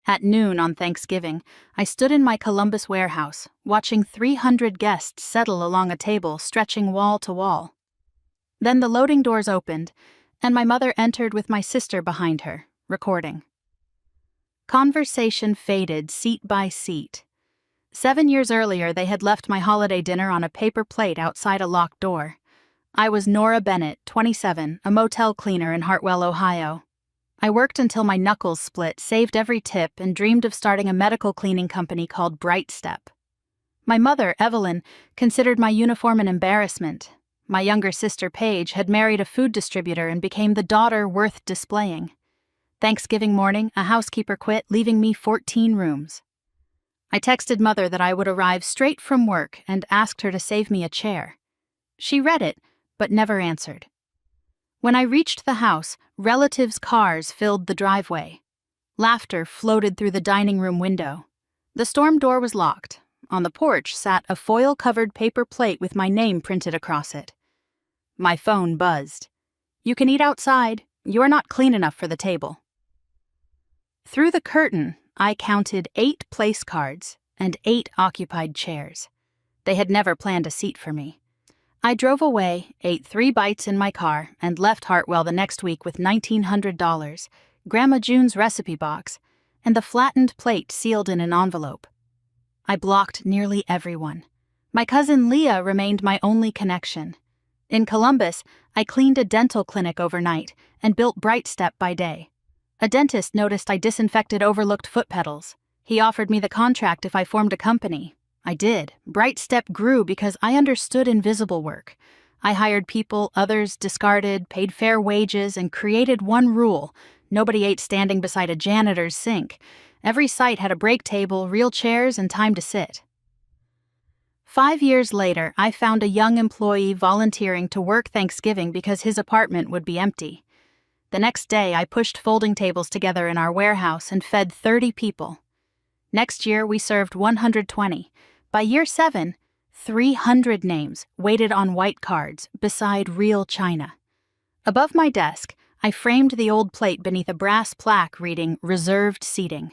At noon on Thanksgiving, I stood in my Columbus warehouse, watching 300 guests settle along a table stretching wall to wall. Then the loading doors opened, and my mother entered with my sister behind her, recording. Conversation faded seat by seat. 7 years earlier, they had left my holiday dinner on a paper plate outside a locked door. I was Nora Bennett, 27, a motel cleaner in Hartwell, Ohio. I worked until my knuckles split, saved every tip, and dreamed of starting a medical cleaning company called Brightep. My mother, Evelyn, considered my uniform an embarrassment. My younger sister, Paige, had married a food distributor and became the daughter worth displaying. Thanksgiving morning, a housekeeper quit, leaving me 14 rooms. I texted Mother that I would arrive straight from work and asked her to save me a chair. She read it, but never answered. When I reached the house, relatives' cars filled the driveway. Laughter floated through the dining room window. The storm door was locked. On the porch sat a foil-covered paper plate with my name printed across it. My phone buzzed. "You can eat outside. You are not clean enough for the table." Through the curtain, I counted 8 place cards and 8 occupied chairs. They had never planned a seat for me. I drove away, ate 3 bites in my car, and left Hartwell the next week with $1,900, Grandma June's recipe box, and the flattened plate sealed in an envelope. I blocked nearly everyone. My cousin Leah remained my only connection. In Columbus, I cleaned a dental clinic overnight and built Brightep by day. A dentist noticed I disinfected overlooked foot pedals. He offered me the contract if I formed a company. I did. Brightep grew because I understood invisible work. I hired people others discarded, paid fair wages, and created one rule: nobody ate standing beside a janitor's sink. Every site had a break table, real chairs, and time to sit. 5 years later, I found a young employee volunteering to work Thanksgiving because his apartment would be empty. The next day, I pushed folding tables together in our warehouse and fed 30 people. Next year, we served 120. By year 7, 300 names waited on white cards beside real china. Above my desk, I framed the old plate beneath a brass plaque reading "Reserved Seating."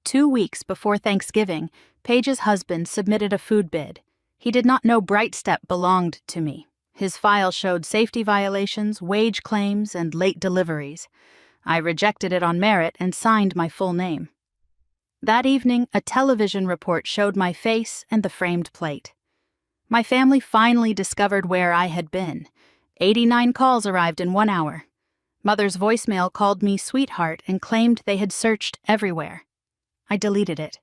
2 weeks before Thanksgiving, Paige's husband submitted a food bid. He did not know Brightep belonged to me. His file showed safety violations, wage claims, and late deliveries. I rejected it on merit and signed my full name. That evening, a television report showed my face and the framed plate. My family finally discovered where I had been. 89 calls arrived in 1 hour. Mother's voicemail called me sweetheart and claimed they had searched everywhere. I deleted it.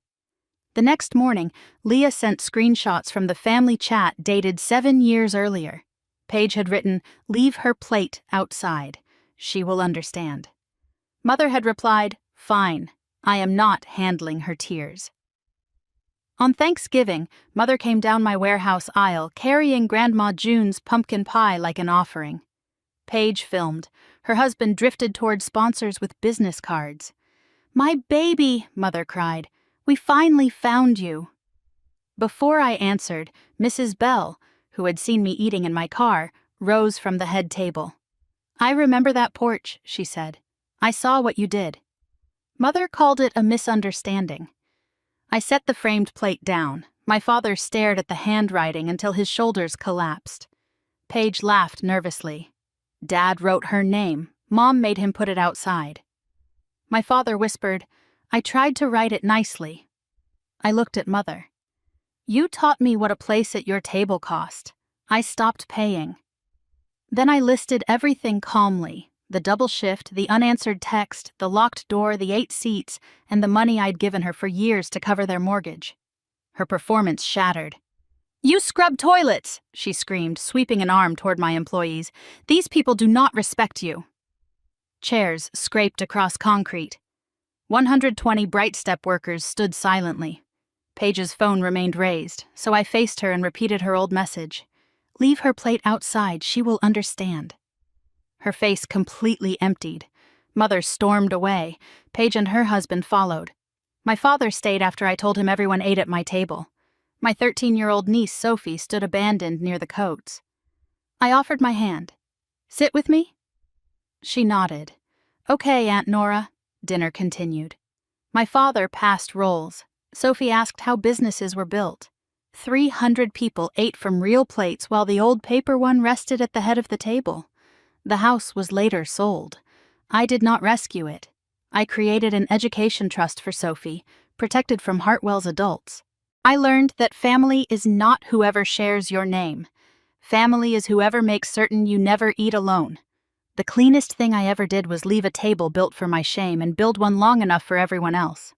The next morning, Leah sent screenshots from the family chat dated 7 years earlier. Paige had written, "Leave her plate outside. She will understand." Mother had replied, "Fine. I am not handling her tears." On Thanksgiving, Mother came down my warehouse aisle carrying Grandma June's pumpkin pie like an offering. Paige filmed. Her husband drifted toward sponsors with business cards. "My baby," Mother cried. "We finally found you." Before I answered, Mrs. Bell, who had seen me eating in my car, rose from the head table. "I remember that porch," she said. "I saw what you did." Mother called it a misunderstanding. I set the framed plate down. My father stared at the handwriting until his shoulders collapsed. Paige laughed nervously. "Dad wrote her name. Mom made him put it outside." My father whispered, "I tried to write it nicely." I looked at Mother. "You taught me what a place at your table cost. I stopped paying." Then I listed everything calmly: the double shift, the unanswered text, the locked door, the 8 seats, and the money I'd given her for years to cover their mortgage. Her performance shattered. "You scrub toilets!" she screamed, sweeping an arm toward my employees. "These people do not respect you." Chairs scraped across concrete. 120 Brightep workers stood silently. Paige's phone remained raised, so I faced her and repeated her old message. "Leave her plate outside. She will understand." Her face completely emptied. Mother stormed away. Paige and her husband followed. My father stayed after I told him everyone ate at my table. My 13-year-old niece, Sophie, stood abandoned near the coats. I offered my hand. "Sit with me?" She nodded. "Okay, Aunt Nora." Dinner continued. My father passed roles. Sophie asked how businesses were built. 300 people ate from real plates while the old paper one rested at the head of the table. The house was later sold. I did not rescue it. I created an education trust for Sophie, protected from Hartwell's adults. I learned that family is not whoever shares your name. Family is whoever makes certain you never eat alone. The cleanest thing I ever did was leave a table built for my shame and build one long enough for everyone else.